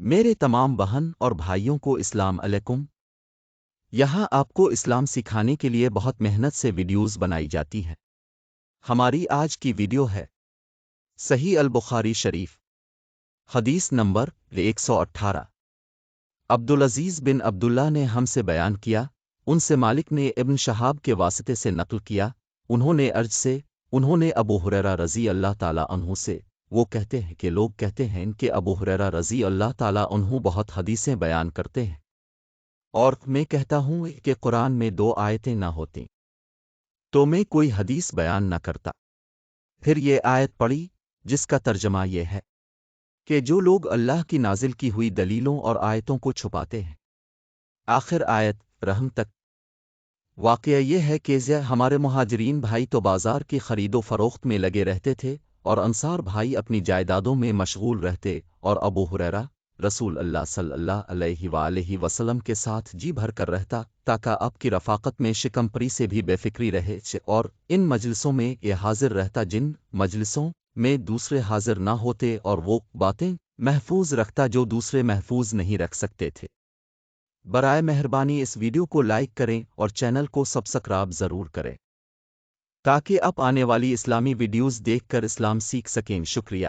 میرے تمام بہن اور بھائیوں کو السلام علیکم۔ یہاں آپ کو اسلام سکھانے کے لیے بہت محنت سے ویڈیوز بنائی جاتی ہیں۔ ہماری آج کی ویڈیو ہے صحیح البخاری شریف، حدیث نمبر 118۔ عبدالعزیز بن عبداللہ نے ہم سے بیان کیا، ان سے مالک نے ابن شہاب کے واسطے سے نقل کیا، انہوں نے عرج سے، انہوں نے ابو ہریرہ رضی اللہ تعالیٰ عنہ سے، وہ کہتے ہیں کہ لوگ کہتے ہیں کہ ابو ہریرہ رضی اللہ تعالیٰ عنہ بہت حدیثیں بیان کرتے ہیں، اور میں کہتا ہوں کہ قرآن میں 2 آیتیں نہ ہوتیں تو میں کوئی حدیث بیان نہ کرتا۔ پھر یہ آیت پڑھی جس کا ترجمہ یہ ہے کہ جو لوگ اللہ کی نازل کی ہوئی دلیلوں اور آیتوں کو چھپاتے ہیں، آخر آیت رحم تک۔ واقعہ یہ ہے کہ ہمارے مہاجرین بھائی تو بازار کی خرید و فروخت میں لگے رہتے تھے اور انصار بھائی اپنی جائیدادوں میں مشغول رہتے، اور ابو ہریرہ رسول اللہ صلی اللہ علیہ وآلہ وسلم کے ساتھ جی بھر کر رہتا تاکہ آپ کی رفاقت میں شکمپری سے بھی بے فکری رہے، اور ان مجلسوں میں یہ حاضر رہتا جن مجلسوں میں دوسرے حاضر نہ ہوتے، اور وہ باتیں محفوظ رکھتا جو دوسرے محفوظ نہیں رکھ سکتے تھے۔ برائے مہربانی اس ویڈیو کو لائک کریں اور چینل کو سبسکرائب ضرور کریں تاکہ آپ آنے والی اسلامی ویڈیوز دیکھ کر اسلام سیکھ سکیں۔ شکریہ۔